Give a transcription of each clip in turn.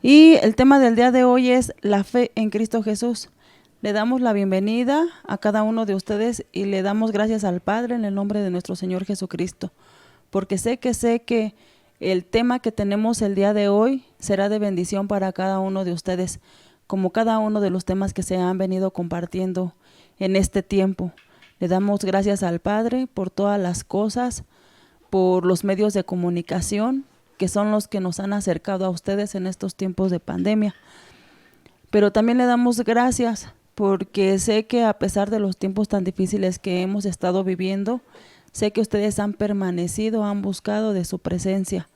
Y el tema del día de hoy es la fe en Cristo Jesús. Le damos la bienvenida a cada uno de ustedes y le damos gracias al Padre en el nombre de nuestro Señor Jesucristo, porque sé que el tema que tenemos el día de hoy será de bendición para cada uno de ustedes, como cada uno de los temas que se han venido compartiendo en este tiempo. Le damos gracias al Padre por todas las cosas, por los medios de comunicación, que son los que nos han acercado a ustedes en estos tiempos de pandemia. Pero también le damos gracias porque sé que a pesar de los tiempos tan difíciles que hemos estado viviendo, sé que ustedes han permanecido, han buscado de su presencia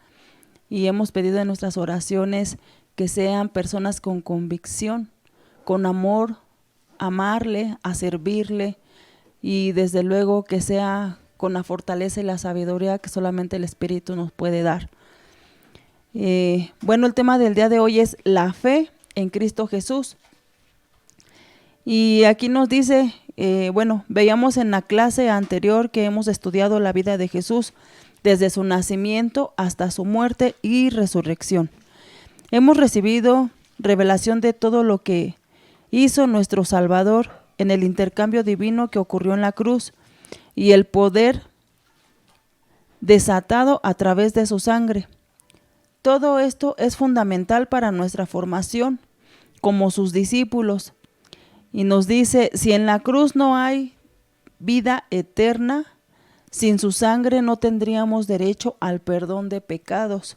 y hemos pedido en nuestras oraciones que sean personas con convicción, con amor, amarle, a servirle y desde luego que sea con la fortaleza y la sabiduría que solamente el Espíritu nos puede dar. Bueno, el tema del día de hoy es la fe en Cristo Jesús. Y aquí nos dice, veíamos en la clase anterior que hemos estudiado la vida de Jesús desde su nacimiento hasta su muerte y resurrección. Hemos recibido revelación de todo lo que hizo nuestro Salvador en el intercambio divino que ocurrió en la cruz y el poder desatado a través de su sangre. Todo esto es fundamental para nuestra formación como sus discípulos. Y nos dice, si en la cruz no hay vida eterna, sin su sangre no tendríamos derecho al perdón de pecados,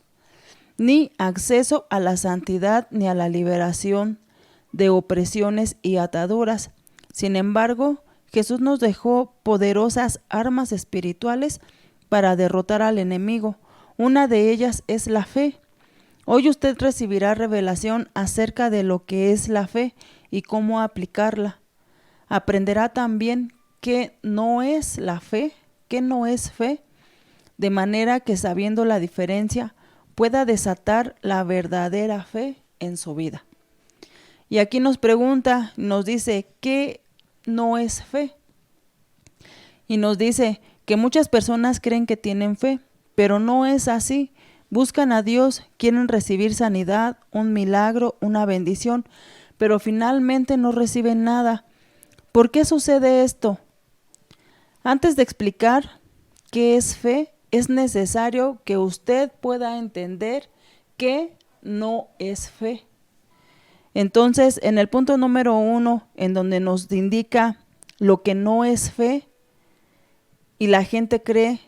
ni acceso a la santidad ni a la liberación de opresiones y ataduras. Sin embargo, Jesús nos dejó poderosas armas espirituales para derrotar al enemigo. Una de ellas es la fe. Hoy usted recibirá revelación acerca de lo que es la fe y cómo aplicarla. Aprenderá también qué no es la fe, qué no es fe, de manera que sabiendo la diferencia pueda desatar la verdadera fe en su vida. Y aquí nos pregunta, nos dice, ¿qué no es fe? Y nos dice que muchas personas creen que tienen fe, pero no es así. Buscan a Dios, quieren recibir sanidad, un milagro, una bendición, pero finalmente no reciben nada. ¿Por qué sucede esto? Antes de explicar qué es fe, es necesario que usted pueda entender qué no es fe. Entonces, en el punto número 1, en donde nos indica lo que no es fe, y la gente cree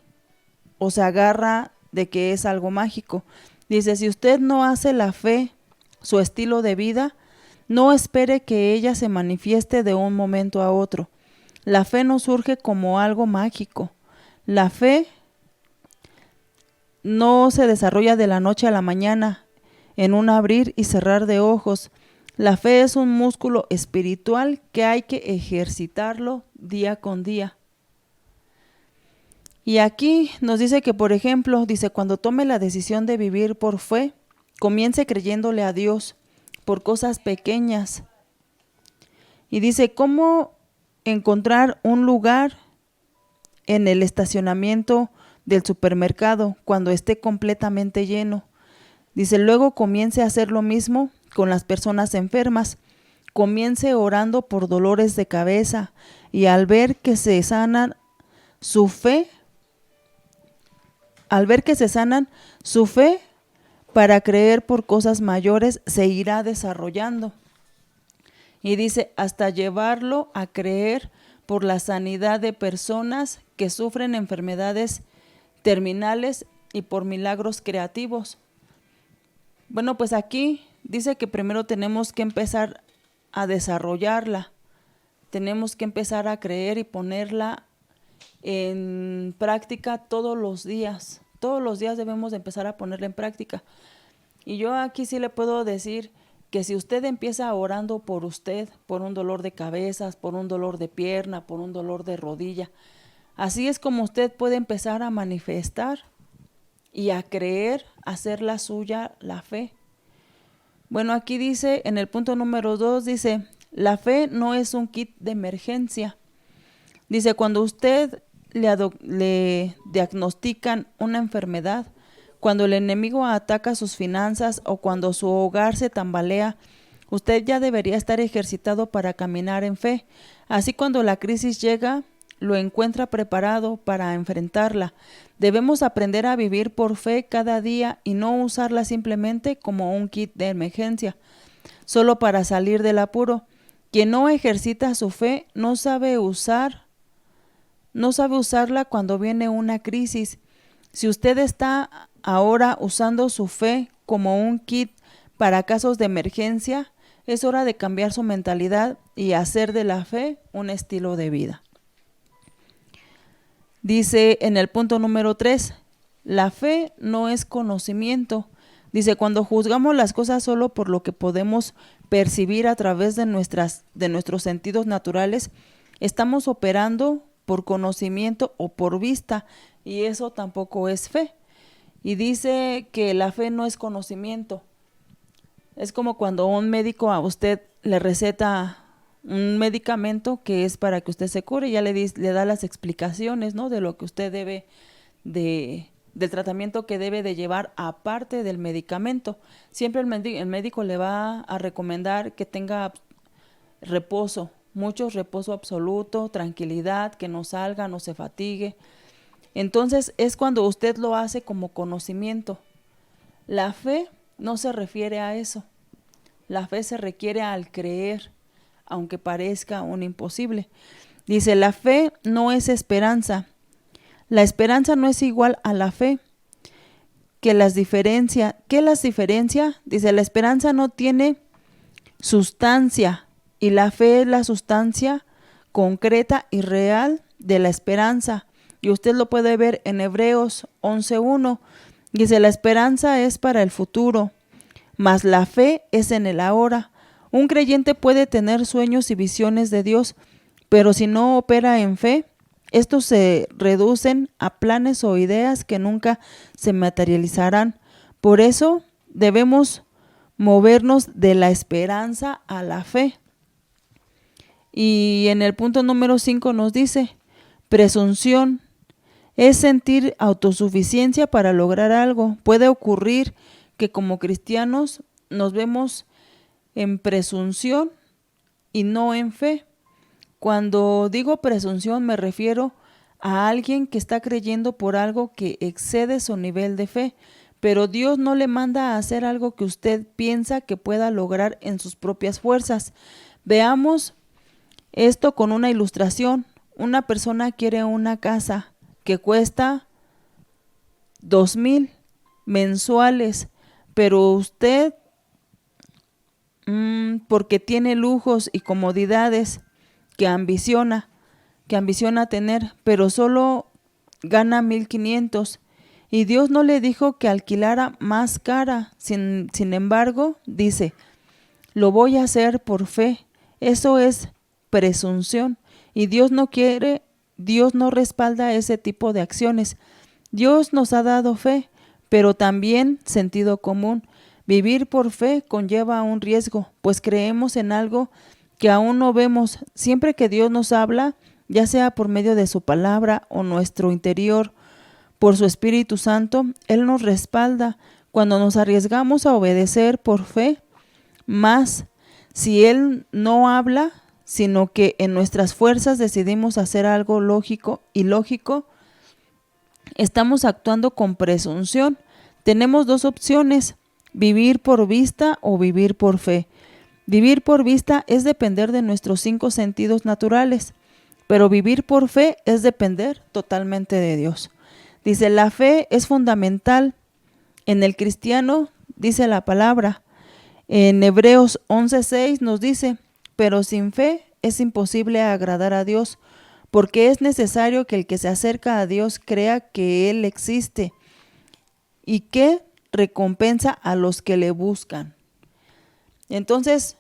o se agarra de que es algo mágico. Dice, si usted no hace la fe su estilo de vida, no espere que ella se manifieste de un momento a otro. La fe no surge como algo mágico. La fe no se desarrolla de la noche a la mañana, en un abrir y cerrar de ojos. La fe es un músculo espiritual que hay que ejercitarlo día con día. Y aquí nos dice que, por ejemplo, dice, cuando tome la decisión de vivir por fe, comience creyéndole a Dios por cosas pequeñas. Y dice, ¿cómo encontrar un lugar en el estacionamiento del supermercado cuando esté completamente lleno? Dice, luego comience a hacer lo mismo con las personas enfermas. Comience orando por dolores de cabeza y al ver que se sanan su fe, su fe para creer por cosas mayores se irá desarrollando. Y dice, hasta llevarlo a creer por la sanidad de personas que sufren enfermedades terminales y por milagros creativos. Bueno, pues aquí dice que primero tenemos que empezar a desarrollarla. Tenemos que empezar a creer y ponerla en práctica todos los días. Todos los días debemos de empezar a ponerla en práctica. Y yo aquí sí le puedo decir que si usted empieza orando por usted, por un dolor de cabezas, por un dolor de pierna, por un dolor de rodilla, así es como usted puede empezar a manifestar y a creer, hacer la suya la fe. Bueno, aquí dice, en el punto número 2, dice, la fe no es un kit de emergencia. Dice, cuando usted le diagnostican una enfermedad, Cuando el enemigo ataca sus finanzas o cuando su hogar se tambalea, usted ya debería estar ejercitado para caminar en fe. Así cuando la crisis llega, lo encuentra preparado para enfrentarla. Debemos aprender a vivir por fe cada día y no usarla simplemente como un kit de emergencia, solo para salir del apuro. Quien no ejercita su fe no sabe usarla cuando viene una crisis. Si usted está ahora usando su fe como un kit para casos de emergencia, es hora de cambiar su mentalidad y hacer de la fe un estilo de vida. Dice en el punto número 3, la fe no es conocimiento. Dice, cuando juzgamos las cosas solo por lo que podemos percibir a través de nuestros sentidos naturales, estamos operando por conocimiento o por vista, y eso tampoco es fe. Y dice que la fe no es conocimiento. Es como cuando un médico a usted le receta un medicamento que es para que usted se cure, y ya le da las explicaciones, ¿no?, de lo que usted debe del tratamiento que debe de llevar aparte del medicamento. Siempre el médico le va a recomendar que tenga reposo, mucho reposo absoluto, tranquilidad, que no salga, no se fatigue. Entonces es cuando usted lo hace como conocimiento. La fe no se refiere a eso. La fe se requiere al creer, aunque parezca un imposible. Dice, la fe no es esperanza. La esperanza no es igual a la fe. ¿Qué las diferencia? Dice, la esperanza no tiene sustancia y la fe es la sustancia concreta y real de la esperanza. Y usted lo puede ver en Hebreos 11:1. Dice, la esperanza es para el futuro, mas la fe es en el ahora. Un creyente puede tener sueños y visiones de Dios, pero si no opera en fe, estos se reducen a planes o ideas que nunca se materializarán. Por eso debemos movernos de la esperanza a la fe. Y en el punto número 5 nos dice, presunción es sentir autosuficiencia para lograr algo. Puede ocurrir que como cristianos nos vemos en presunción y no en fe. Cuando digo presunción me refiero a alguien que está creyendo por algo que excede su nivel de fe, pero Dios no le manda a hacer algo que usted piensa que pueda lograr en sus propias fuerzas. Veamos esto con una ilustración. Una persona quiere una casa que cuesta 2,000 mensuales, pero usted, porque tiene lujos y comodidades que ambiciona tener, pero solo gana 1,500, y Dios no le dijo que alquilara más cara. Sin embargo, dice, lo voy a hacer por fe. Eso es presunción, y Dios no respalda ese tipo de acciones. Dios nos ha dado fe, pero también sentido común. Vivir por fe conlleva un riesgo, pues creemos en algo que aún no vemos. Siempre que Dios nos habla, ya sea por medio de su palabra o nuestro interior, por su Espíritu Santo, Él nos respalda. Cuando nos arriesgamos a obedecer por fe, más si Él no habla, sino que en nuestras fuerzas decidimos hacer algo lógico y ilógico, estamos actuando con presunción. Tenemos dos opciones, vivir por vista o vivir por fe. Vivir por vista es depender de nuestros 5 sentidos naturales, pero vivir por fe es depender totalmente de Dios. Dice, la fe es fundamental en el cristiano, dice la palabra. En Hebreos 11:6 nos dice, pero sin fe es imposible agradar a Dios, porque es necesario que el que se acerca a Dios crea que Él existe y que recompensa a los que le buscan. Entonces,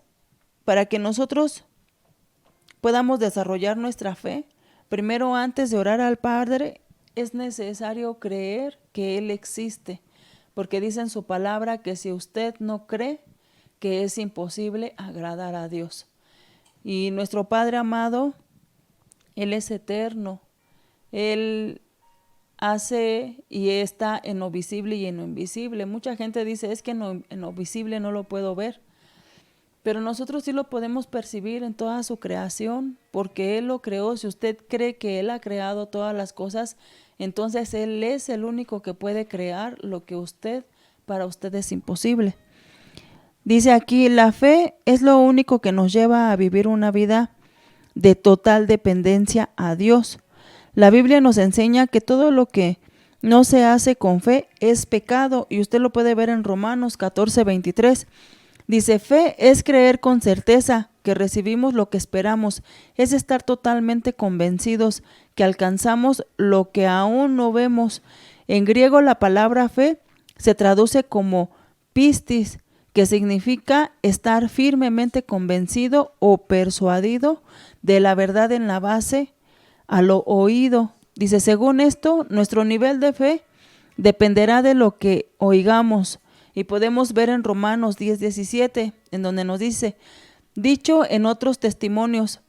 para que nosotros podamos desarrollar nuestra fe, primero, antes de orar al Padre, es necesario creer que Él existe, porque dice en su palabra que si usted no cree, que es imposible agradar a Dios. Y nuestro Padre amado, Él es eterno, Él hace y está en lo visible y en lo invisible. Mucha gente dice, es que en lo visible no lo puedo ver. Pero nosotros sí lo podemos percibir en toda su creación, porque Él lo creó. Si usted cree que Él ha creado todas las cosas, entonces Él es el único que puede crear lo que para usted es imposible. Dice aquí, la fe es lo único que nos lleva a vivir una vida de total dependencia a Dios. La Biblia nos enseña que todo lo que no se hace con fe es pecado, y usted lo puede ver en Romanos 14:23. Dice, fe es creer con certeza que recibimos lo que esperamos, es estar totalmente convencidos que alcanzamos lo que aún no vemos. En griego la palabra fe se traduce como pistis, que significa estar firmemente convencido o persuadido de la verdad en la base a lo oído. Dice, según esto, nuestro nivel de fe dependerá de lo que oigamos. Y podemos ver en Romanos 10:17, en donde nos dice, dicho en otros testimonios,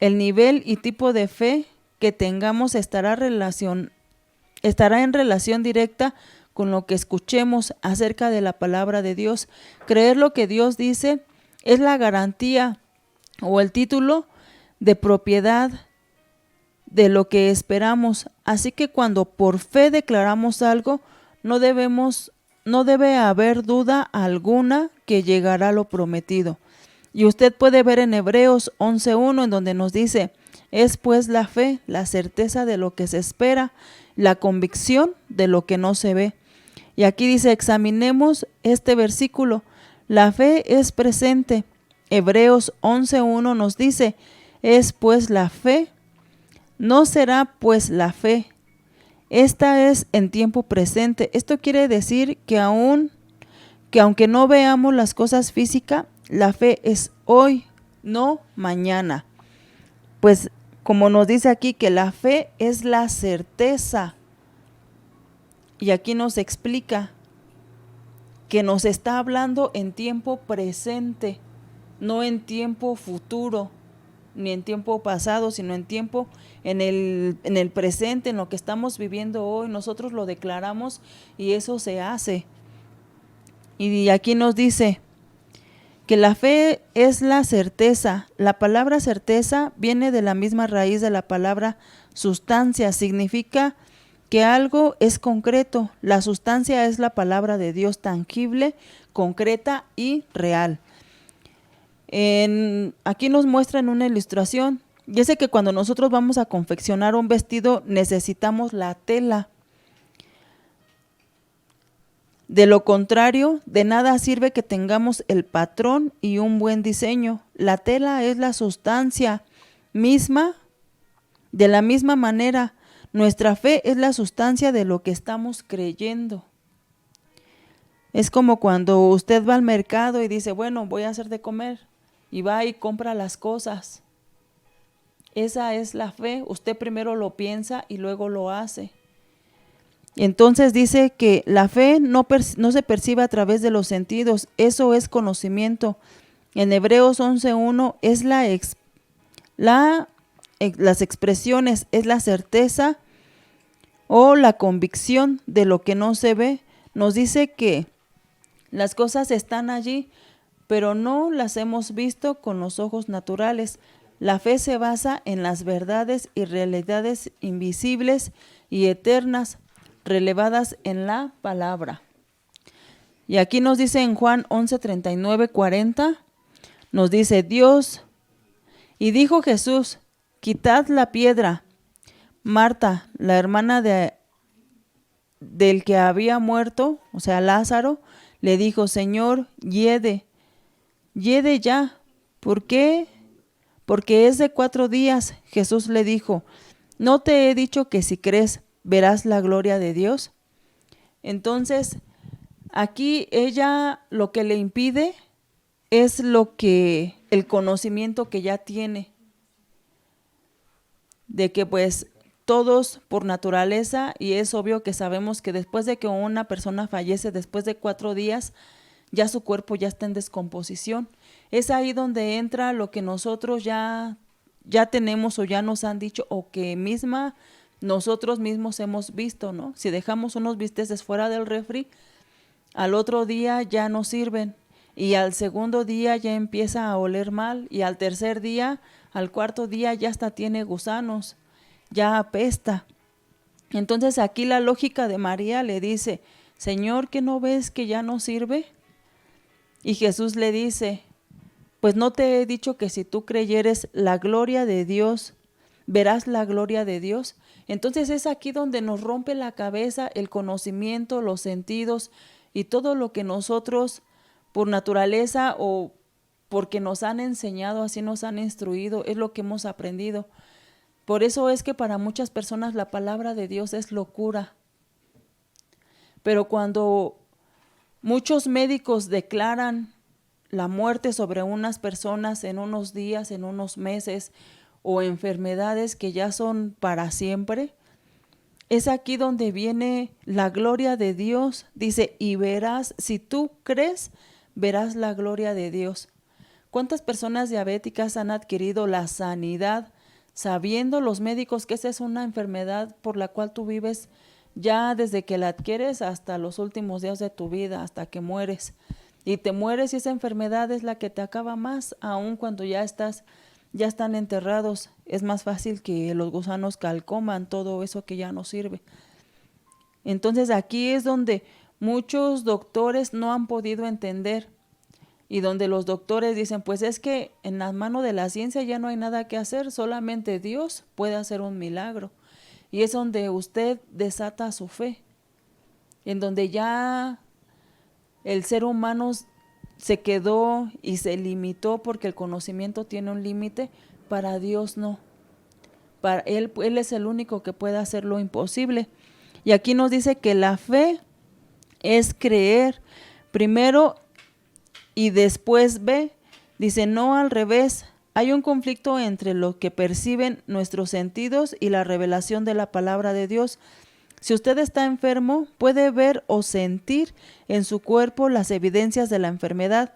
el nivel y tipo de fe que tengamos estará en relación directa con lo que escuchemos acerca de la palabra de Dios. Creer lo que Dios dice es la garantía o el título de propiedad de lo que esperamos. Así que cuando por fe declaramos algo, no debe haber duda alguna que llegará lo prometido. Y usted puede ver en Hebreos 11:1, en donde nos dice, es pues la fe, la certeza de lo que se espera, la convicción de lo que no se ve. Y aquí dice, examinemos este versículo, la fe es presente. Hebreos 11:1 nos dice, es pues la fe, no será pues la fe. Esta es en tiempo presente. Esto quiere decir que aunque no veamos las cosas físicas, la fe es hoy, no mañana. Pues como nos dice aquí que la fe es la certeza. Y aquí nos explica que nos está hablando en tiempo presente, no en tiempo futuro, ni en tiempo pasado, sino en tiempo, en el presente, en lo que estamos viviendo hoy. Nosotros lo declaramos y eso se hace. Y aquí nos dice que la fe es la certeza. La palabra certeza viene de la misma raíz de la palabra sustancia. Significa que algo es concreto. La sustancia es la palabra de Dios tangible, concreta y real. Aquí nos muestran una ilustración. Y es que cuando nosotros vamos a confeccionar un vestido necesitamos la tela. De lo contrario, de nada sirve que tengamos el patrón y un buen diseño. La tela es la sustancia misma. De la misma manera, nuestra fe es la sustancia de lo que estamos creyendo. Es como cuando usted va al mercado y dice, bueno, voy a hacer de comer. Y va y compra las cosas. Esa es la fe. Usted primero lo piensa y luego lo hace. Entonces dice que la fe no se percibe a través de los sentidos. Eso es conocimiento. En Hebreos 11:1 es las expresiones, es la certeza o la convicción de lo que no se ve. Nos dice que las cosas están allí, pero no las hemos visto con los ojos naturales. La fe se basa en las verdades y realidades invisibles y eternas, relevadas en la palabra. Y aquí nos dice en Juan 11:39-40, nos dice Dios, y dijo Jesús, quitad la piedra. Marta, la hermana del que había muerto, o sea Lázaro, le dijo, Señor, hiede ya. ¿Por qué? Porque es de 4 días. Jesús le dijo, ¿no te he dicho que si crees verás la gloria de Dios? Entonces, aquí ella lo que le impide es el conocimiento que ya tiene, de que pues todos por naturaleza, y es obvio que sabemos que después de que una persona fallece, después de 4 días, ya su cuerpo ya está en descomposición. Es ahí donde entra lo que nosotros ya tenemos o ya nos han dicho, o que misma nosotros mismos hemos visto, ¿no? Si dejamos unos bisteces fuera del refri, al otro día ya no sirven y al segundo día ya empieza a oler mal y al tercer día, al cuarto día ya hasta tiene gusanos, ya apesta. Entonces aquí la lógica de María le dice, Señor, ¿qué no ves que ya no sirve? Y Jesús le dice, pues no te he dicho que si tú creyeres la gloria de Dios, verás la gloria de Dios. Entonces es aquí donde nos rompe la cabeza el conocimiento, los sentidos y todo lo que nosotros por naturaleza o porque nos han enseñado, así nos han instruido, es lo que hemos aprendido. Por eso es que para muchas personas la palabra de Dios es locura. Pero cuando muchos médicos declaran la muerte sobre unas personas en unos días, en unos meses, o enfermedades que ya son para siempre, es aquí donde viene la gloria de Dios. Dice, y verás, si tú crees, verás la gloria de Dios. ¿Cuántas personas diabéticas han adquirido la sanidad sabiendo los médicos que esa es una enfermedad por la cual tú vives ya desde que la adquieres hasta los últimos días de tu vida, hasta que mueres? Y te mueres y esa enfermedad es la que te acaba más, aun cuando ya están enterrados. Es más fácil que los gusanos calcoman todo eso que ya no sirve. Entonces aquí es donde muchos doctores no han podido entender y donde los doctores dicen, pues es que en la mano de la ciencia ya no hay nada que hacer, solamente Dios puede hacer un milagro. Y es donde usted desata su fe, en donde ya el ser humano se quedó y se limitó porque el conocimiento tiene un límite. Para Dios no. Para él es el único que puede hacer lo imposible. Y aquí nos dice que la fe es creer primero y después ve. Dice, no al revés. Hay un conflicto entre lo que perciben nuestros sentidos y la revelación de la palabra de Dios. Si usted está enfermo, puede ver o sentir en su cuerpo las evidencias de la enfermedad.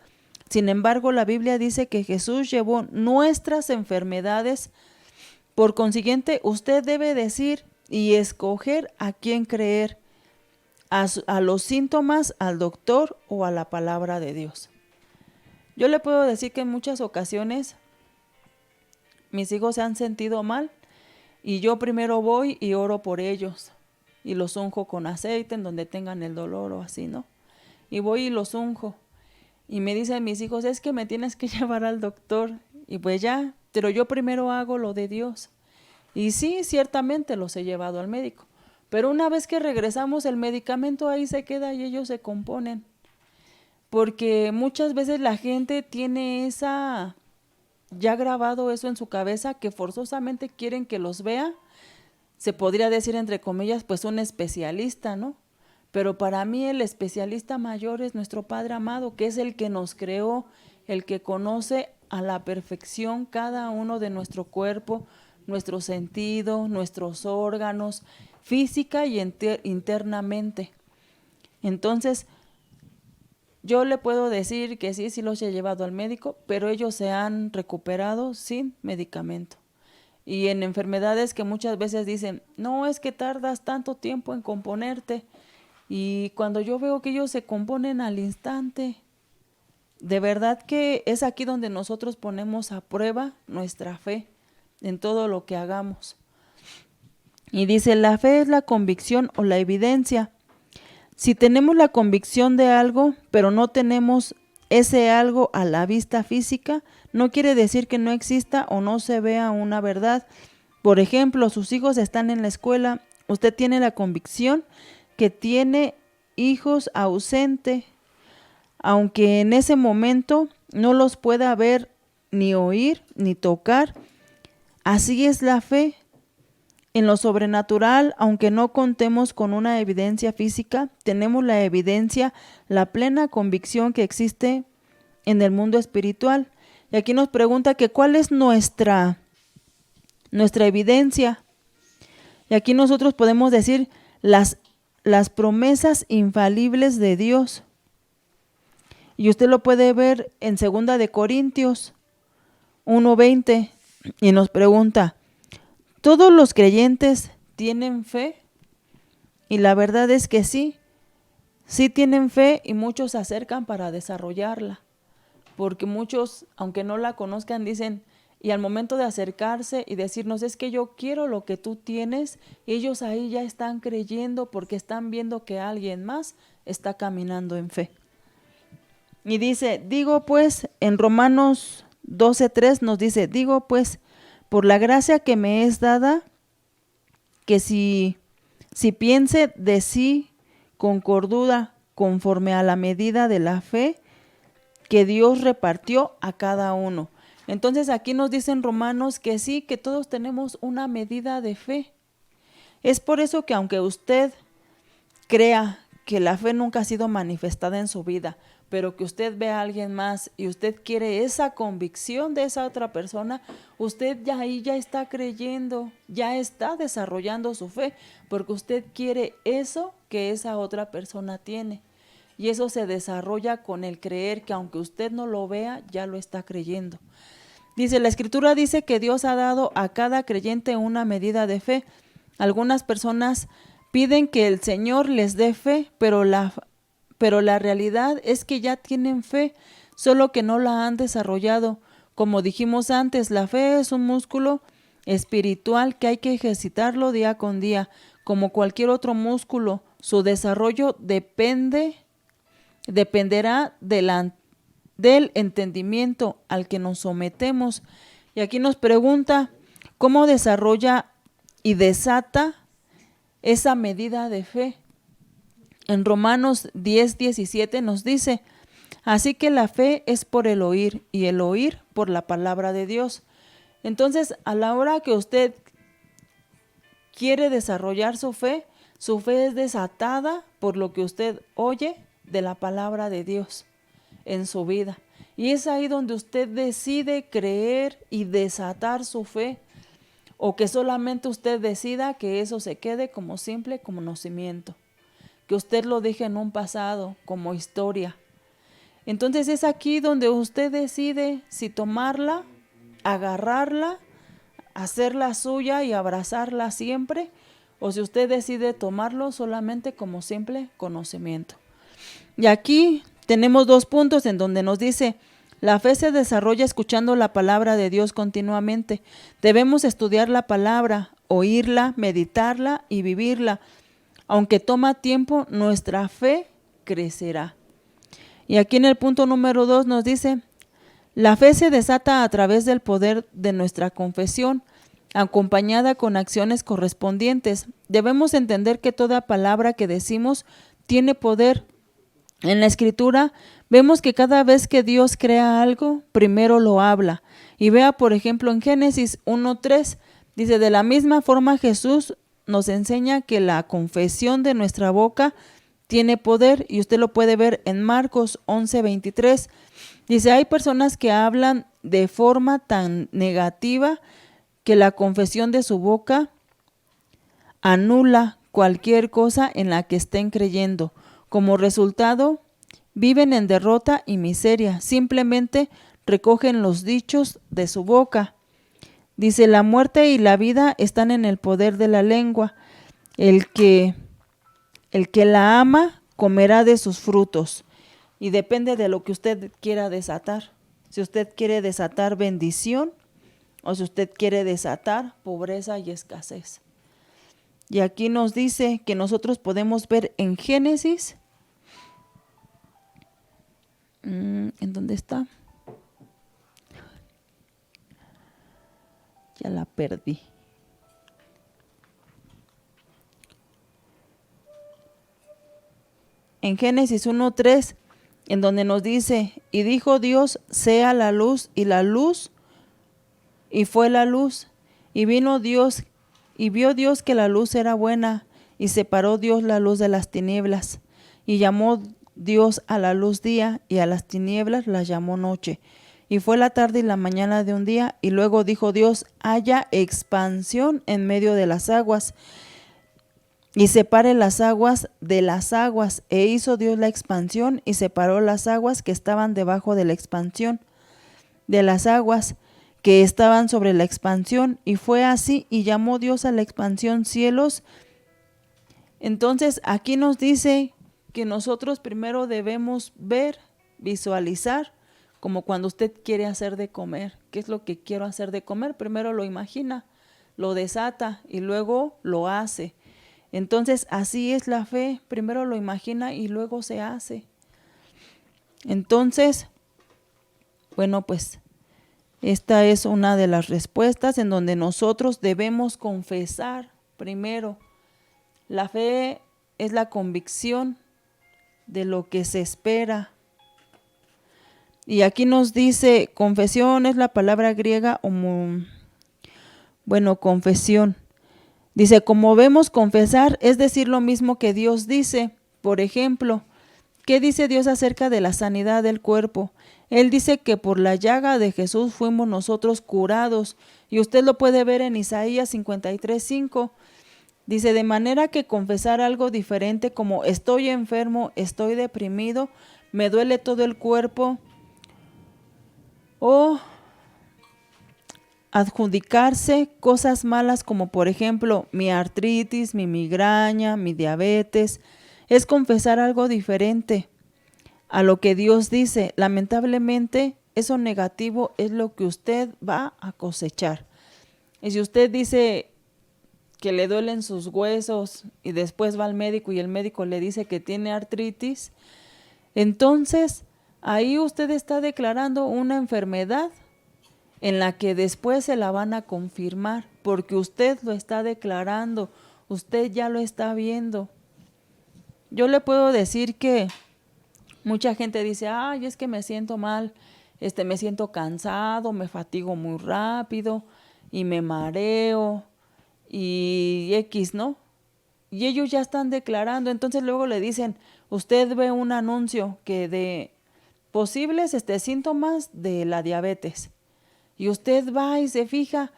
Sin embargo, la Biblia dice que Jesús llevó nuestras enfermedades. Por consiguiente, usted debe decir y escoger a quién creer, a los síntomas, al doctor o a la palabra de Dios. Yo le puedo decir que en muchas ocasiones mis hijos se han sentido mal y yo primero voy y oro por ellos. Y los unjo con aceite en donde tengan el dolor o así, ¿no? Y voy y los unjo. Y me dicen mis hijos, es que me tienes que llevar al doctor. Y pues ya, pero yo primero hago lo de Dios. Y sí, ciertamente los he llevado al médico. Pero una vez que regresamos, el medicamento ahí se queda y ellos se componen. Porque muchas veces la gente tiene ya grabado eso en su cabeza, que forzosamente quieren que los vea. Se podría decir entre comillas, pues un especialista, ¿no? Pero para mí el especialista mayor es nuestro Padre amado, que es el que nos creó, el que conoce a la perfección cada uno de nuestro cuerpo, nuestro sentido, nuestros órganos, física y internamente. Entonces, yo le puedo decir que sí los he llevado al médico, pero ellos se han recuperado sin medicamento. Y en enfermedades que muchas veces dicen, no, es que tardas tanto tiempo en componerte. Y cuando yo veo que ellos se componen al instante, de verdad que es aquí donde nosotros ponemos a prueba nuestra fe en todo lo que hagamos. Y dice, la fe es la convicción o la evidencia. Si tenemos la convicción de algo, pero no tenemos ese algo a la vista física, no quiere decir que no exista o no se vea una verdad. Por ejemplo, sus hijos están en la escuela, usted tiene la convicción que tiene hijos ausentes, aunque en ese momento no los pueda ver, ni oír, ni tocar. Así es la fe. En lo sobrenatural, aunque no contemos con una evidencia física, tenemos la evidencia, la plena convicción que existe en el mundo espiritual. Y aquí nos pregunta que cuál es nuestra evidencia. Y aquí nosotros podemos decir las promesas infalibles de Dios. Y usted lo puede ver en 2 de Corintios 1:20 y nos pregunta, ¿todos los creyentes ¿tienen fe? Y la verdad es que sí tienen fe, y muchos se acercan para desarrollarla, porque muchos, aunque no la conozcan, dicen, y al momento de acercarse y decirnos, es que yo quiero lo que tú tienes, ellos ahí ya están creyendo porque están viendo que alguien más está caminando en fe. Y dice, digo pues, en Romanos 12:3 nos dice, digo pues, por la gracia que me es dada, que si piense de sí con cordura, conforme a la medida de la fe que Dios repartió a cada uno. Entonces aquí nos dicen Romanos que sí, que todos tenemos una medida de fe. Es por eso que aunque usted crea que la fe nunca ha sido manifestada en su vida, pero que usted ve a alguien más y usted quiere esa convicción de esa otra persona, usted ya ahí ya está creyendo, ya está desarrollando su fe, porque usted quiere eso que esa otra persona tiene. Y eso se desarrolla con el creer, que aunque usted no lo vea, ya lo está creyendo. Dice, la Escritura dice que Dios ha dado a cada creyente una medida de fe. Algunas personas piden que el Señor les dé fe, pero la realidad es que ya tienen fe, solo que no la han desarrollado. Como dijimos antes, la fe es un músculo espiritual que hay que ejercitarlo día con día. Como cualquier otro músculo, su desarrollo dependerá del entendimiento al que nos sometemos. Y aquí nos pregunta, ¿cómo desarrolla y desata esa medida de fe? En Romanos 10:17 nos dice, así que la fe es por el oír, y el oír por la palabra de Dios. Entonces, a la hora que usted quiere desarrollar su fe es desatada por lo que usted oye de la palabra de Dios en su vida. Y es ahí donde usted decide creer y desatar su fe, o que solamente usted decida que eso se quede como simple conocimiento, que usted lo deje en un pasado como historia. Entonces es aquí donde usted decide si tomarla, agarrarla, hacerla suya y abrazarla siempre, o si usted decide tomarlo solamente como simple conocimiento. Y aquí tenemos 2 puntos en donde nos dice, la fe se desarrolla escuchando la palabra de Dios continuamente. Debemos estudiar la palabra, oírla, meditarla y vivirla. Aunque toma tiempo, nuestra fe crecerá. Y aquí en el punto número 2 nos dice, la fe se desata a través del poder de nuestra confesión, acompañada con acciones correspondientes. Debemos entender que toda palabra que decimos tiene poder. En la Escritura vemos que cada vez que Dios crea algo, primero lo habla. Y vea, por ejemplo, en Génesis 1:3, dice, de la misma forma Jesús nos enseña que la confesión de nuestra boca tiene poder, y usted lo puede ver en Marcos 11:23. Dice, hay personas que hablan de forma tan negativa que la confesión de su boca anula cualquier cosa en la que estén creyendo. Como resultado, viven en derrota y miseria. Simplemente recogen los dichos de su boca. Dice, la muerte y la vida están en el poder de la lengua. El que la ama comerá de sus frutos. Y depende de lo que usted quiera desatar. Si usted quiere desatar bendición o si usted quiere desatar pobreza y escasez. Y aquí nos dice que nosotros podemos ver en Génesis, ¿en dónde está? Ya la perdí. En Génesis 1:3, en donde nos dice, y dijo Dios, sea la luz, y la luz, y fue la luz, y vino Dios, y vio Dios que la luz era buena, y separó Dios la luz de las tinieblas, y llamó Dios a la luz día, y a las tinieblas las llamó noche. Y fue la tarde y la mañana de un día, y luego dijo Dios, haya expansión en medio de las aguas, y separe las aguas de las aguas. E hizo Dios la expansión, y separó las aguas que estaban debajo de la expansión de las aguas que estaban sobre la expansión, y fue así, y llamó Dios a la expansión cielos. Entonces aquí nos dice que nosotros primero debemos ver, visualizar, como cuando usted quiere hacer de comer. ¿Qué es lo que quiero hacer de comer? Primero lo imagina, lo desata y luego lo hace. Entonces así es la fe, primero lo imagina y luego se hace. Entonces, bueno, pues esta es una de las respuestas en donde nosotros debemos confesar primero. La fe es la convicción de lo que se espera. Y aquí nos dice, confesión es la palabra griega, confesión. Dice, como vemos, confesar es decir lo mismo que Dios dice. Por ejemplo, ¿qué dice Dios acerca de la sanidad del cuerpo? Él dice que por la llaga de Jesús fuimos nosotros curados. Y usted lo puede ver en Isaías 53:5. Dice, de manera que confesar algo diferente como estoy enfermo, estoy deprimido, me duele todo el cuerpo, o adjudicarse cosas malas como por ejemplo mi artritis, mi migraña, mi diabetes, es confesar algo diferente a lo que Dios dice. Lamentablemente, eso negativo es lo que usted va a cosechar. Y si usted dice que le duelen sus huesos y después va al médico y el médico le dice que tiene artritis, entonces ahí usted está declarando una enfermedad en la que después se la van a confirmar, porque usted lo está declarando, usted ya lo está viendo. Yo le puedo decir que mucha gente dice, ay, es que me siento mal, me siento cansado, me fatigo muy rápido y me mareo y X, ¿no? Y ellos ya están declarando, entonces luego le dicen, usted ve un anuncio que de posibles síntomas de la diabetes, y usted va y se fija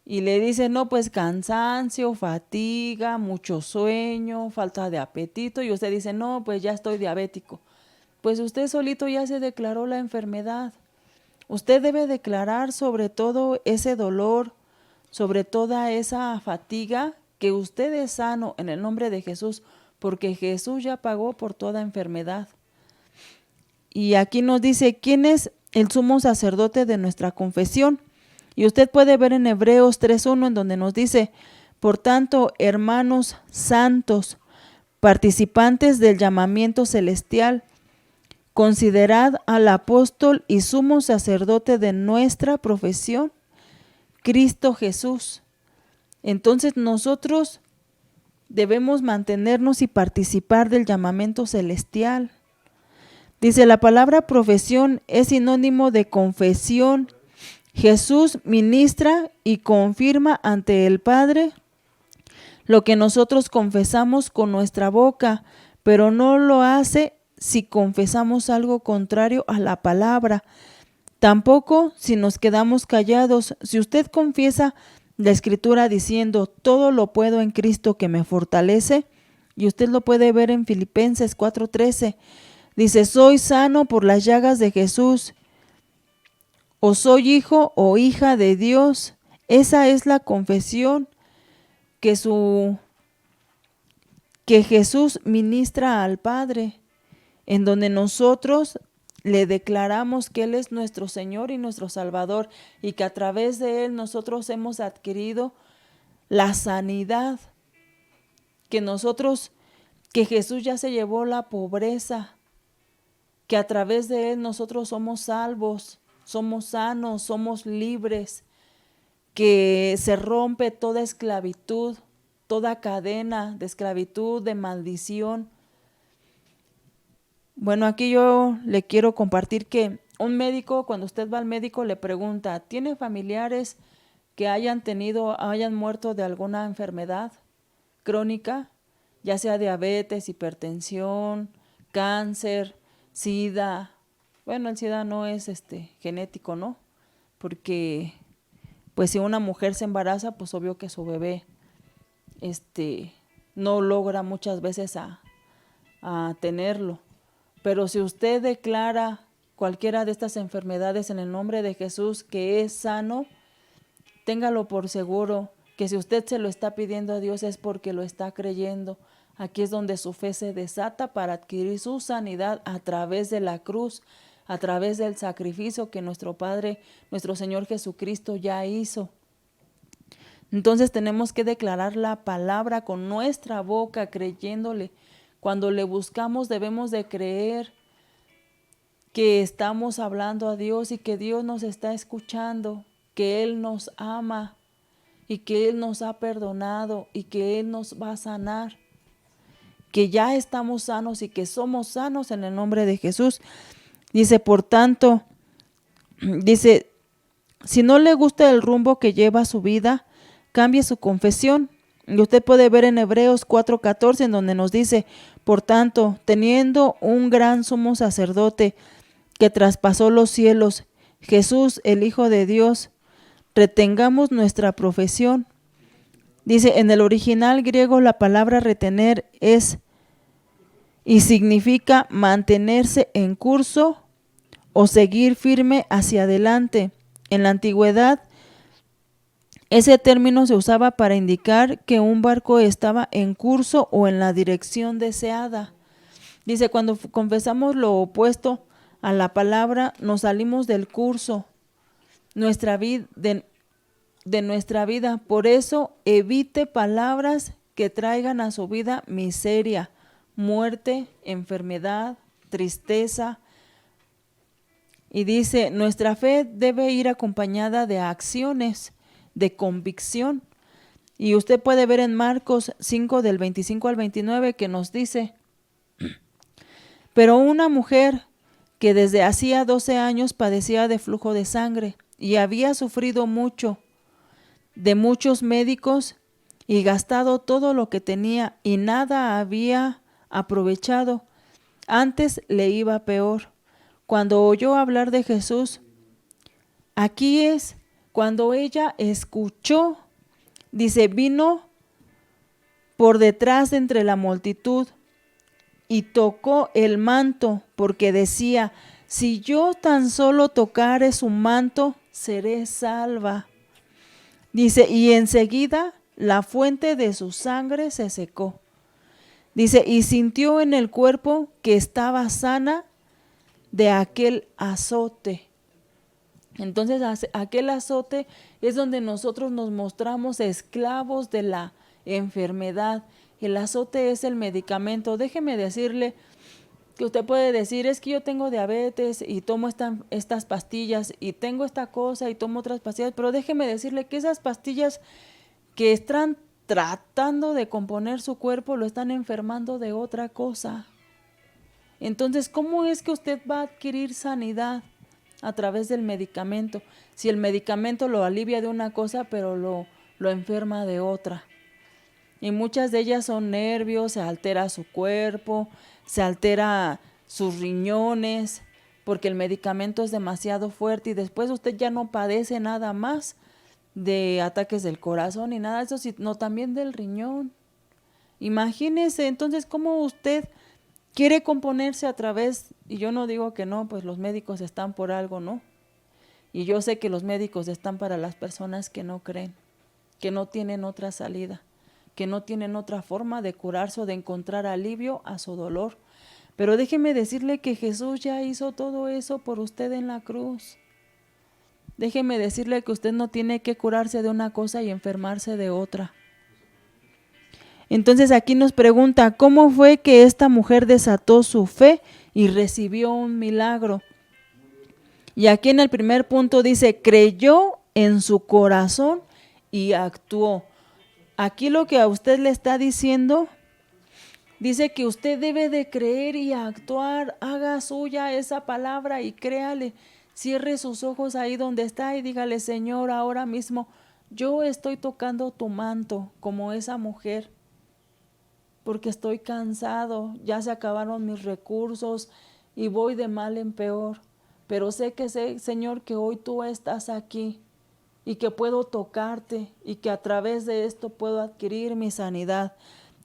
y le dice, no, pues cansancio, fatiga, mucho sueño, falta de apetito, y usted dice, no, pues ya estoy diabético. Pues usted solito ya se declaró la enfermedad. Usted debe declarar sobre todo ese dolor, sobre toda esa fatiga, que usted es sano en el nombre de Jesús, porque Jesús ya pagó por toda enfermedad. Y aquí nos dice, ¿quién es el sumo sacerdote de nuestra confesión? Y usted puede ver en Hebreos 3:1 en donde nos dice, por tanto, hermanos santos, participantes del llamamiento celestial, considerad al apóstol y sumo sacerdote de nuestra profesión, Cristo Jesús. Entonces nosotros debemos mantenernos y participar del llamamiento celestial. Dice, la palabra profesión es sinónimo de confesión. Jesús ministra y confirma ante el Padre lo que nosotros confesamos con nuestra boca, pero no lo hace si confesamos algo contrario a la palabra. Tampoco si nos quedamos callados. Si usted confiesa la Escritura diciendo, todo lo puedo en Cristo que me fortalece, y usted lo puede ver en Filipenses 4:13, dice, soy sano por las llagas de Jesús, o soy hijo o hija de Dios. Esa es la confesión que Jesús ministra al Padre, en donde nosotros le declaramos que Él es nuestro Señor y nuestro Salvador, y que a través de Él nosotros hemos adquirido la sanidad, que Jesús ya se llevó la pobreza, que a través de Él nosotros somos salvos, somos sanos, somos libres, que se rompe toda esclavitud, toda cadena de esclavitud, de maldición. Bueno, aquí yo le quiero compartir que un médico, cuando usted va al médico, le pregunta, ¿tiene familiares que hayan muerto de alguna enfermedad crónica? Ya sea diabetes, hipertensión, cáncer, SIDA. Bueno, el SIDA no es genético, ¿no? Porque pues si una mujer se embaraza, pues obvio que su bebé no logra muchas veces a tenerlo. Pero si usted declara cualquiera de estas enfermedades en el nombre de Jesús, que es sano, téngalo por seguro que si usted se lo está pidiendo a Dios es porque lo está creyendo. Aquí es donde su fe se desata para adquirir su sanidad a través de la cruz, a través del sacrificio que nuestro Padre, nuestro Señor Jesucristo ya hizo. Entonces tenemos que declarar la palabra con nuestra boca, creyéndole. Cuando le buscamos debemos de creer que estamos hablando a Dios y que Dios nos está escuchando, que Él nos ama y que Él nos ha perdonado y que Él nos va a sanar, que ya estamos sanos y que somos sanos en el nombre de Jesús. Dice, por tanto, dice, si no le gusta el rumbo que lleva su vida, cambie su confesión. Y usted puede ver en Hebreos 4:14 en donde nos dice, por tanto, teniendo un gran sumo sacerdote que traspasó los cielos, Jesús, el Hijo de Dios, retengamos nuestra profesión. Dice, en el original griego la palabra retener es y significa mantenerse en curso o seguir firme hacia adelante. En la antigüedad, ese término se usaba para indicar que un barco estaba en curso o en la dirección deseada. Dice, cuando confesamos lo opuesto a la palabra, nos salimos del curso de nuestra vida. Por eso, evite palabras que traigan a su vida miseria, muerte, enfermedad, tristeza. Y dice, nuestra fe debe ir acompañada de acciones, de convicción. Y usted puede ver en Marcos 5 del 25 al 29 que nos dice, pero una mujer que desde hacía 12 años padecía de flujo de sangre y había sufrido mucho de muchos médicos y gastado todo lo que tenía y nada había aprovechado, antes le iba peor. Cuando oyó hablar de Jesús, aquí es cuando ella escuchó, dice, vino por detrás de entre la multitud y tocó el manto, porque decía, si yo tan solo tocare su manto, seré salva. Dice, y enseguida la fuente de su sangre se secó. Dice, y sintió en el cuerpo que estaba sana de aquel azote. Entonces, aquel azote es donde nosotros nos mostramos esclavos de la enfermedad. El azote es el medicamento. Déjeme decirle que usted puede decir, es que yo tengo diabetes y tomo estas pastillas y tengo esta cosa y tomo otras pastillas, pero déjeme decirle que esas pastillas que están tratando de componer su cuerpo lo están enfermando de otra cosa. Entonces, ¿cómo es que usted va a adquirir sanidad? A través del medicamento. Si el medicamento lo alivia de una cosa, pero lo enferma de otra. Y muchas de ellas son nervios, se altera su cuerpo, se altera sus riñones, porque el medicamento es demasiado fuerte y después usted ya no padece nada más de ataques del corazón y nada de eso, sino también del riñón. Imagínese entonces cómo usted quiere componerse a través, y yo no digo que no, pues los médicos están por algo, ¿no? Y yo sé que los médicos están para las personas que no creen, que no tienen otra salida, que no tienen otra forma de curarse o de encontrar alivio a su dolor. Pero déjeme decirle que Jesús ya hizo todo eso por usted en la cruz. Déjeme decirle que usted no tiene que curarse de una cosa y enfermarse de otra. Entonces aquí nos pregunta, ¿cómo fue que esta mujer desató su fe y recibió un milagro? Y aquí en el primer punto dice, creyó en su corazón y actuó. Aquí lo que a usted le está diciendo, dice que usted debe de creer y actuar, haga suya esa palabra y créale. Cierre sus ojos ahí donde está y dígale, Señor, ahora mismo yo estoy tocando tu manto como esa mujer, porque estoy cansado, ya se acabaron mis recursos y voy de mal en peor. Pero sé, Señor, que hoy tú estás aquí y que puedo tocarte y que a través de esto puedo adquirir mi sanidad,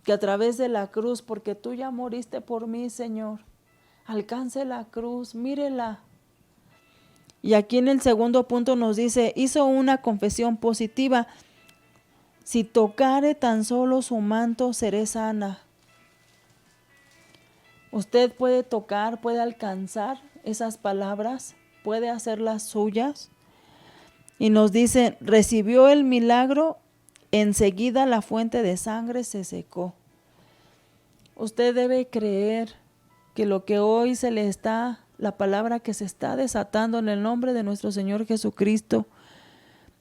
que a través de la cruz, porque tú ya moriste por mí, Señor. Alcance la cruz, mírela, Y aquí en el segundo punto nos dice, hizo una confesión positiva. Si tocare tan solo su manto, seré sana. Usted puede tocar, puede alcanzar esas palabras, puede hacerlas suyas. Y nos dice, recibió el milagro, enseguida la fuente de sangre se secó. Usted debe creer que lo que hoy se le está, la palabra que se está desatando en el nombre de nuestro Señor Jesucristo,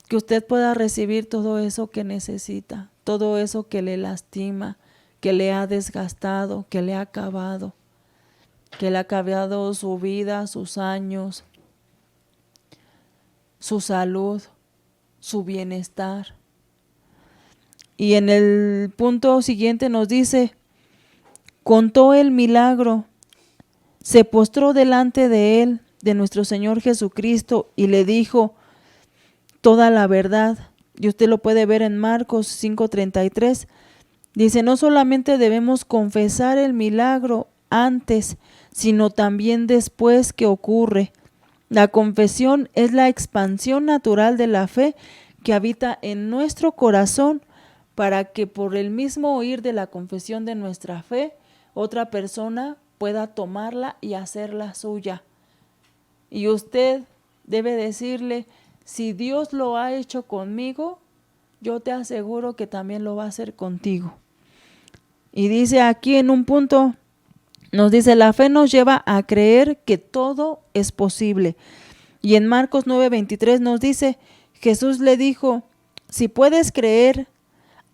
que usted pueda recibir todo eso que necesita, todo eso que le lastima, que le ha desgastado, que le ha acabado, que le ha acabado su vida, sus años, su salud, su bienestar. Y en el punto siguiente nos dice, contó el milagro, se postró delante de él, de nuestro Señor Jesucristo, y le dijo toda la verdad. Y usted lo puede ver en Marcos 5:33. Dice, no solamente debemos confesar el milagro antes, sino también después que ocurre. La confesión es la expansión natural de la fe que habita en nuestro corazón, para que por el mismo oír de la confesión de nuestra fe, otra persona pueda tomarla y hacerla suya. Y usted debe decirle, si Dios lo ha hecho conmigo, yo te aseguro que también lo va a hacer contigo. Y dice aquí en un punto, nos dice, la fe nos lleva a creer que todo es posible. Y en Marcos 9:23 nos dice, Jesús le dijo, si puedes creer,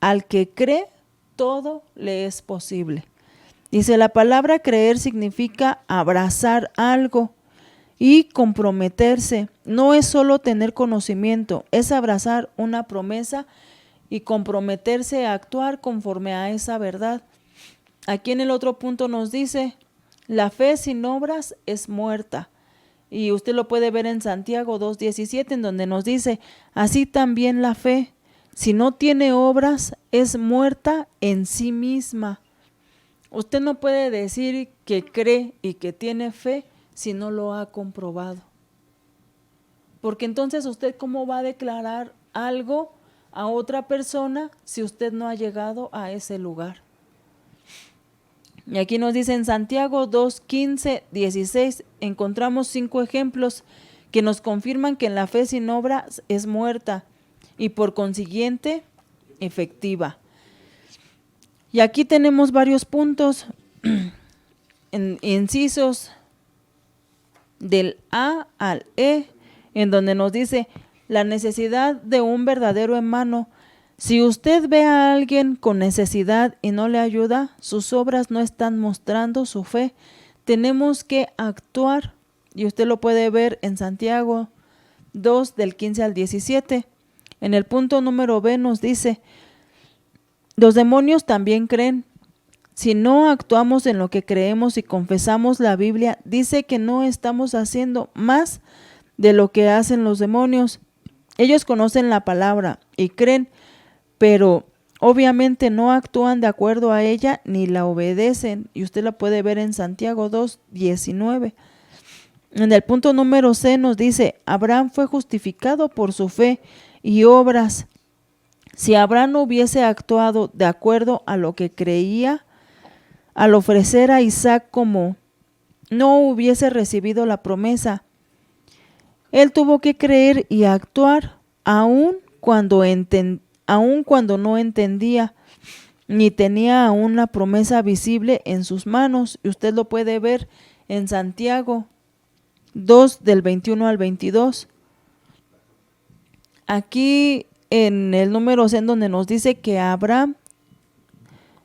al que cree, todo le es posible. Dice, la palabra creer significa abrazar algo y comprometerse. No es solo tener conocimiento, es abrazar una promesa y comprometerse a actuar conforme a esa verdad. Aquí en el otro punto nos dice, la fe sin obras es muerta. Y usted lo puede ver en Santiago 2:17, en donde nos dice, así también la fe, si no tiene obras, es muerta en sí misma. Usted no puede decir que cree y que tiene fe si no lo ha comprobado. Porque entonces usted, ¿cómo va a declarar algo a otra persona si usted no ha llegado a ese lugar? Y aquí nos dice en Santiago 2:15-16, encontramos 5 ejemplos que nos confirman que la fe sin obras es muerta y por consiguiente efectiva. Y aquí tenemos varios puntos, incisos del A al E, en donde nos dice la necesidad de un verdadero hermano. Si usted ve a alguien con necesidad y no le ayuda, sus obras no están mostrando su fe. Tenemos que actuar, y usted lo puede ver en Santiago 2:15-17. En el punto número B nos dice, los demonios también creen. Si no actuamos en lo que creemos y confesamos, la Biblia dice que no estamos haciendo más de lo que hacen los demonios. Ellos conocen la palabra y creen, pero obviamente no actúan de acuerdo a ella ni la obedecen. Y usted la puede ver en Santiago 2:19. En el punto número C nos dice, Abraham fue justificado por su fe y obras. Si Abraham hubiese actuado de acuerdo a lo que creía, al ofrecer a Isaac como no hubiese recibido la promesa. Él tuvo que creer y actuar aun cuando no entendía ni tenía aún la promesa visible en sus manos. Y usted lo puede ver en Santiago 2:21-22. Aquí en el número C, en donde nos dice que Abraham,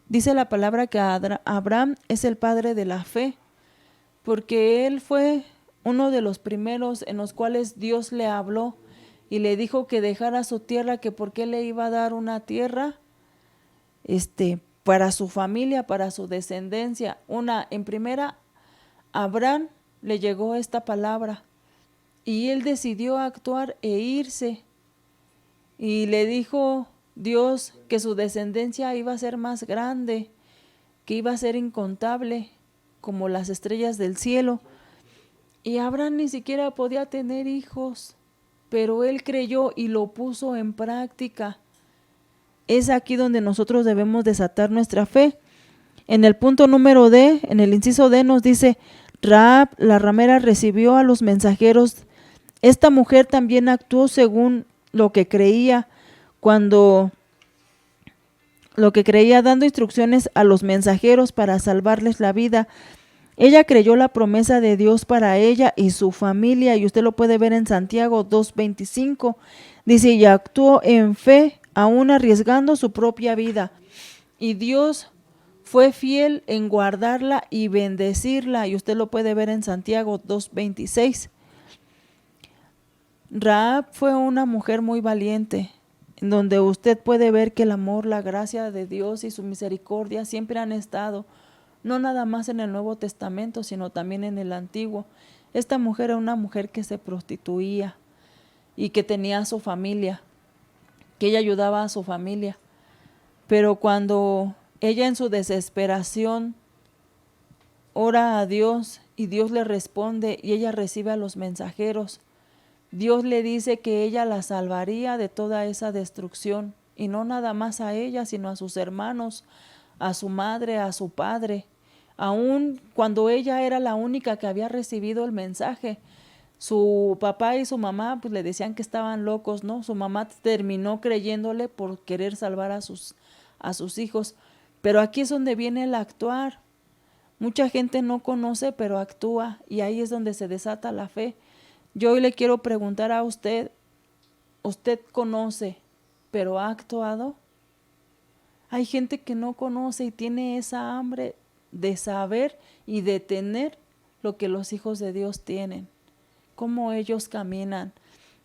dice la palabra que Abraham es el padre de la fe, porque él fue uno de los primeros en los cuales Dios le habló y le dijo que dejara su tierra, que porque le iba a dar una tierra para su familia, para su descendencia. En primera, Abraham le llegó esta palabra y él decidió actuar e irse. Y le dijo Dios que su descendencia iba a ser más grande, que iba a ser incontable como las estrellas del cielo. Y Abraham ni siquiera podía tener hijos, pero él creyó y lo puso en práctica. Es aquí donde nosotros debemos desatar nuestra fe. En el punto número D, en el inciso D nos dice, Rahab, la ramera, recibió a los mensajeros. Esta mujer también actuó según lo que creía, dando instrucciones a los mensajeros para salvarles la vida. Ella creyó la promesa de Dios para ella y su familia, y usted lo puede ver en Santiago 2:25. Dice, y actuó en fe, aún arriesgando su propia vida. Y Dios fue fiel en guardarla y bendecirla, y usted lo puede ver en Santiago 2:26. Rahab fue una mujer muy valiente, en donde usted puede ver que el amor, la gracia de Dios y su misericordia siempre han estado, no nada más en el Nuevo Testamento, sino también en el Antiguo. Esta mujer era una mujer que se prostituía y que tenía a su familia, que ella ayudaba a su familia. Pero cuando ella en su desesperación ora a Dios y Dios le responde y ella recibe a los mensajeros, Dios le dice que ella la salvaría de toda esa destrucción, y no nada más a ella, sino a sus hermanos, a su madre, a su padre. Aun cuando ella era la única que había recibido el mensaje, su papá y su mamá pues le decían que estaban locos, ¿no? Su mamá terminó creyéndole por querer salvar a sus hijos. Pero aquí es donde viene el actuar. Mucha gente no conoce, pero actúa, y ahí es donde se desata la fe. Yo hoy le quiero preguntar a usted, ¿usted conoce, pero ha actuado? Hay gente que no conoce y tiene esa hambre de saber y de tener lo que los hijos de Dios tienen, cómo ellos caminan.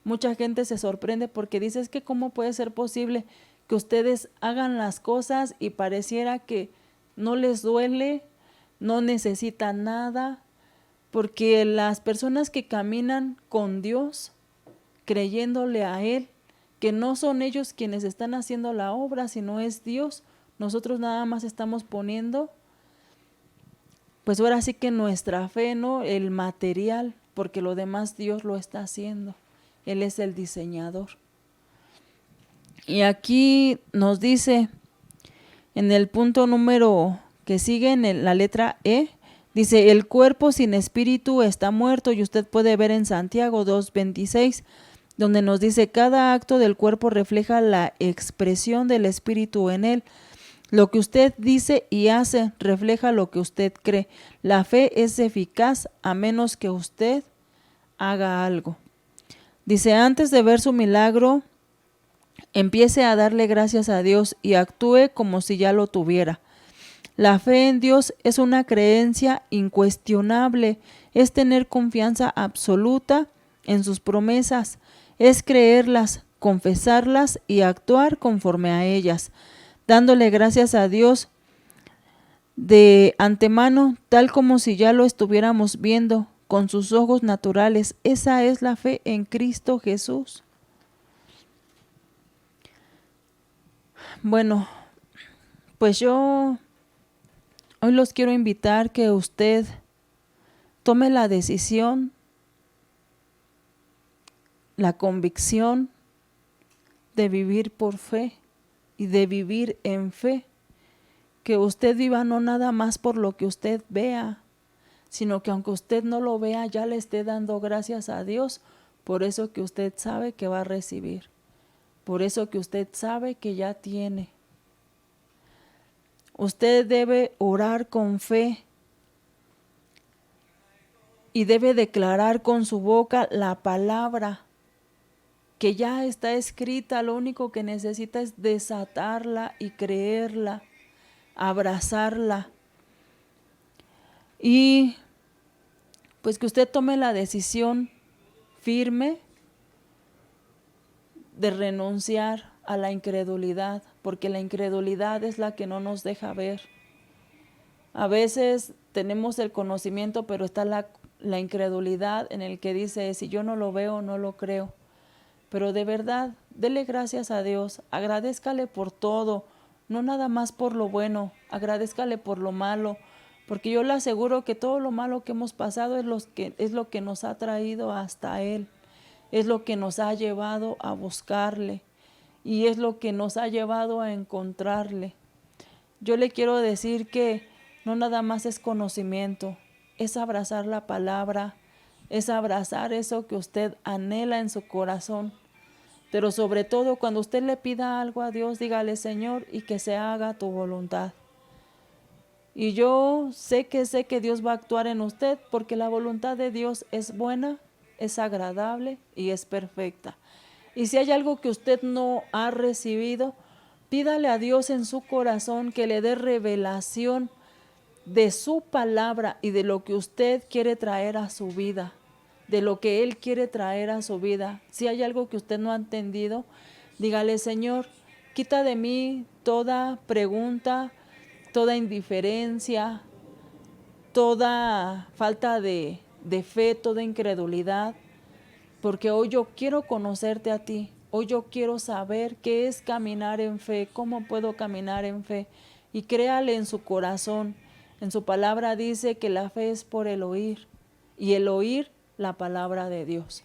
Mucha gente se sorprende porque dice, es que cómo puede ser posible que ustedes hagan las cosas y pareciera que no les duele, no necesitan nada, porque las personas que caminan con Dios, creyéndole a Él, que no son ellos quienes están haciendo la obra, sino es Dios, nosotros nada más estamos poniendo, pues ahora sí que nuestra fe, ¿no? El material, porque lo demás Dios lo está haciendo. Él es el diseñador. Y aquí nos dice, en el punto número que sigue, en la letra E, dice, el cuerpo sin espíritu está muerto, y usted puede ver en Santiago 2:26, donde nos dice, cada acto del cuerpo refleja la expresión del espíritu en él. Lo que usted dice y hace refleja lo que usted cree. La fe es eficaz a menos que usted haga algo. Dice, antes de ver su milagro, empiece a darle gracias a Dios y actúe como si ya lo tuviera. La fe en Dios es una creencia incuestionable, es tener confianza absoluta en sus promesas, es creerlas, confesarlas y actuar conforme a ellas, dándole gracias a Dios de antemano, tal como si ya lo estuviéramos viendo con sus ojos naturales. Esa es la fe en Cristo Jesús. Bueno, pues yo hoy los quiero invitar que usted tome la decisión, la convicción de vivir por fe y de vivir en fe. Que usted viva no nada más por lo que usted vea, sino que aunque usted no lo vea, ya le esté dando gracias a Dios por eso que usted sabe que va a recibir, por eso que usted sabe que ya tiene. Usted debe orar con fe y debe declarar con su boca la palabra que ya está escrita. Lo único que necesita es desatarla y creerla, abrazarla. Y pues que usted tome la decisión firme de renunciar a la incredulidad, porque la incredulidad es la que no nos deja ver. A veces tenemos el conocimiento, pero está la incredulidad en el que dice, si yo no lo veo, no lo creo. Pero de verdad, dele gracias a Dios, agradézcale por todo, no nada más por lo bueno, agradézcale por lo malo, porque yo le aseguro que todo lo malo que hemos pasado es lo que nos ha traído hasta Él, es lo que nos ha llevado a buscarle y es lo que nos ha llevado a encontrarle. Yo le quiero decir que no nada más es conocimiento, es abrazar la palabra, es abrazar eso que usted anhela en su corazón. Pero sobre todo cuando usted le pida algo a Dios, dígale: Señor, y que se haga tu voluntad. Y yo sé que Dios va a actuar en usted, porque la voluntad de Dios es buena, es agradable y es perfecta. Y si hay algo que usted no ha recibido, pídale a Dios en su corazón que le dé revelación de su palabra y de lo que usted quiere traer a su vida, de lo que Él quiere traer a su vida. Si hay algo que usted no ha entendido, dígale: Señor, quita de mí toda pregunta, toda indiferencia, toda falta de fe, toda incredulidad, porque hoy yo quiero conocerte a ti. Hoy yo quiero saber qué es caminar en fe, cómo puedo caminar en fe. Y créale en su corazón. En su palabra dice que la fe es por el oír, y el oír la palabra de Dios.